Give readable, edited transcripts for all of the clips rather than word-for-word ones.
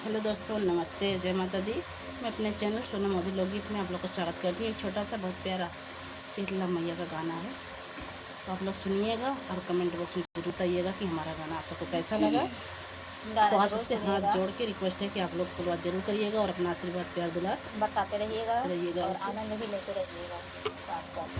Hello दोस्तों, नमस्ते, जय माता दी। मैं अपने चैनल सोनम मोदी लोकगीत में आप लोग का स्वागत करती हूँ। एक छोटा सा बहुत प्यारा शीतला मैया का गाना है, तो आप लोग सुनिएगा और कमेंट बॉक्स में जरूर बताइएगा कि हमारा गाना आप सबको कैसा लगा। तो आप सबसे हाथ जोड़ के रिक्वेस्ट है कि आप लोग फॉलो जरूर करिएगा और अपना आशीर्वाद प्यार दुलार बरसाते रहिएगा और ऐसे। आनंद भी लेते रहिएगा साथ साथ।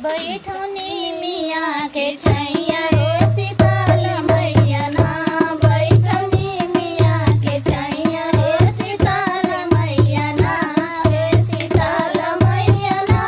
बैठौनी मिया के छैया रे शीतल मैया ना, बैठौनी मिया के छैया रे शीतल मैया ना, रे शीतल मैया ना,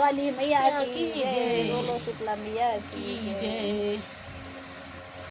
वाली मैया की की जय, जय। बोलो शीतला मैया की की जय। जय।